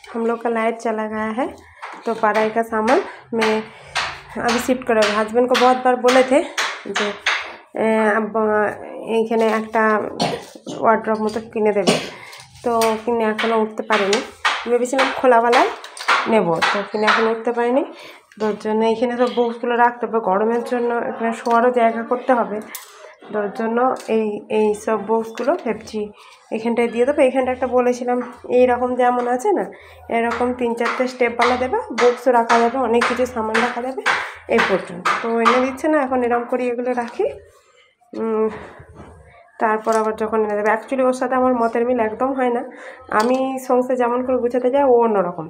हम लोग का लाइट चला गया है तो पढ़ाई का सामान मैं अभी शिफ्ट कर हस्बैंड को बहुत बार बोले थे जो এইখানে একটা ওয়ার্ড্রপ মতো কিনে দেবে তো কিনে এখনও উঠতে পারিনি ভেবেছিলাম খোলাবেলায় নেব তো কিনে এখন উঠতে পারিনি তোর জন্য এইখানে সব বক্সগুলো রাখতে হবে গরমের জন্য এখানে শোয়ারও জায়গা করতে হবে তোর জন্য এই সব বক্সগুলো ভাবছি এখানটায় দিয়ে দেবো এখানটা একটা বলেছিলাম এইরকম যেমন আছে না এরকম 3-4টে স্টেপওয়ালা দেবে বক্সও রাখা যাবে অনেক কিছু সামান রাখা যাবে এই পর্যন্ত তো এনে দিচ্ছে না এখন এরকম করি এগুলো রাখি তারপর আবার যখন এনে দেবে অ্যাকচুয়ালি ওর সাথে আমার মতের মিল একদম হয় না আমি সংসার যেমন করে গুছাতে যাই ও অন্যরকম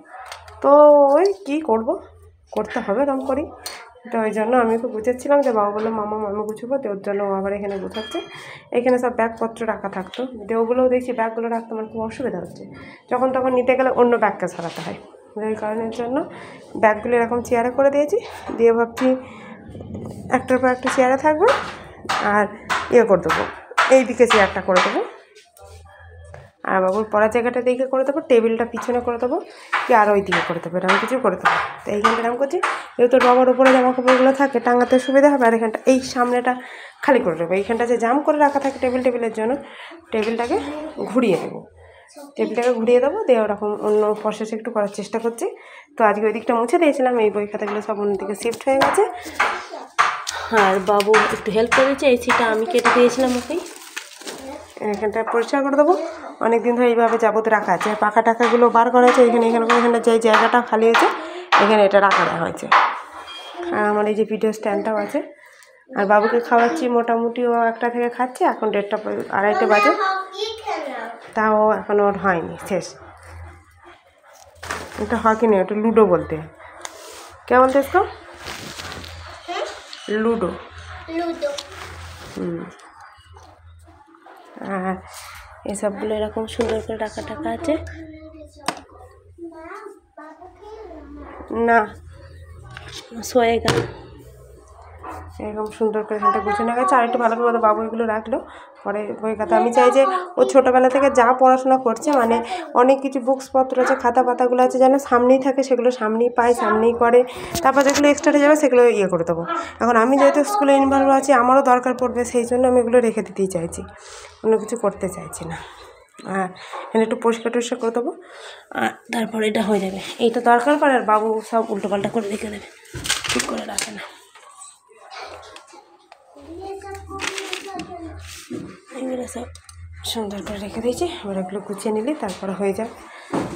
তো ওই কী করবো করতে হবে এরকম করি তো ওই জন্য আমি একটু গুছাচ্ছিলাম যে বাবা বললো মামা আমি গুছবো তো ওর জন্য ও আবার এখানে গুছাচ্ছে এখানে সব ব্যাগপত্র রাখা থাকতো ওগুলোও দেখছি ব্যাগগুলো রাখতে আমার খুব অসুবিধা হচ্ছে যখন তখন নিতে গেলে অন্য ব্যাগকে সরাতে হয় এই কারণের জন্য ব্যাগগুলো এরকম চেয়ারে করে দিয়েছি দিয়ে ভাবছি একটার পর একটা চেয়ারে থাকবো আর ইয়ে করে দেবো এইদিকে চেয়ারটা করে দেবো আর বাবুর পড়ার জায়গাটা দিকে করে দেবো টেবিলটা পিছনে করে দেবো কি আর ওই দিকে করে দেবো এরকম কিছু করে দেবো তো এইখানটা এরকম করছি যেহেতু বাবার উপরে জামা কাপড়গুলো থাকে টাঙাতে সুবিধা হবে আর এখানটা এই সামনেটা খালি করে দেবো এইখানটা যে জাম করে রাখা থাকে টেবিলের জন্য টেবিলটাকে ঘুরিয়ে দেবো দিয়ে ওরকম অন্য প্রসেস একটু করার চেষ্টা করছি তো আজকে ওই দিকটা মুছে দিয়েছিলাম এই বই খাতাগুলো সব অন্যদিকে শিফট হয়ে গেছে আর বাবু একটু হেল্প করেছে এই সিটটা আমি কেটে দিয়েছিলাম ওকেই এখানটা পরিষ্কার করে দেবো অনেক দিন ধরে এইভাবে যাবত রাখা আছে পাখা টাকাগুলো বার করা হয়েছে এখানে যে জায়গাটা খালি হয়েছে এখানে এটা রাখা দেওয়া হয়েছে আর আমার এই যে ভিডিও স্ট্যান্ডটাও আছে আর বাবুকে খাওয়াচ্ছি মোটামুটি ও 1টা থেকে খাচ্ছে এখন 1:30 বাজে তাও এখন ওর হয়নি শেষ এটা হকি নেই ওটা লুডো বলতে কে বলতে इसको লুডো আর এসবগুলো এরকম সুন্দর করে রাখা টাকা আছে না সোয়েগা এরকম সুন্দর করে এখানটা গুছানো গেছে আর একটু ভালো করে বাবু এগুলো রাখলো পরে বই খাতা আমি চাই যে ও ছোটোবেলা থেকে যা পড়াশোনা করছে মানে অনেক কিছু বুকসপত্র আছে খাতা পাতাগুলো আছে যেন সামনেই থাকে সেগুলো সামনেই পায় সামনেই করে তারপর যেগুলো এক্সট্রা যাবে সেগুলো ইয়ে করে দেবো এখন আমি যেহেতু স্কুলে ইনভলভ আছি আমারও দরকার পড়বে সেই জন্য আমি এগুলো রেখে দিতেই চাইছি অন্য কিছু করতে চাইছি না আর এখানে একটু পরিষ্কার করে দেবো আর তারপর এটা হয়ে যাবে এইটা দরকার পড়ে আর বাবু সব উল্টোপাল্টা করে রেখে দেবে ঠিক করে রাখে না এগুলো সব সুন্দর করে রেখে দিয়েছি এবার এগুলো গুছিয়ে নিলে তারপরে হয়ে যাবে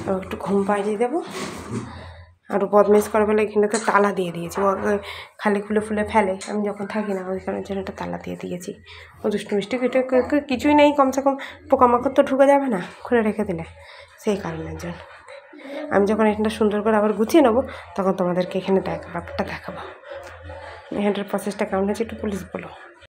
আর একটু ঘুম পাড়িয়ে দেবো আরও বদমেজ করে ফেলে এখানটাতে তালা দিয়ে দিয়েছি ও খালি খুলে ফেলে আমি যখন থাকি না ওই কারণের জন্য একটা তালা দিয়ে দিয়েছি ও দুষ্টু মিষ্টি কিছুই নেই কমসে কম পোকামাকড় তো ঢুকে যাবে না খুলে রেখে দিলে সেই কারণের জন্য আমি যখন এখানটা সুন্দর করে আবার গুছিয়ে নেবো তখন তোমাদেরকে এখানে ব্যাপারটা দেখাবো এখানটার প্রসেসটা কেমন হয়েছে একটু প্লিজ বলো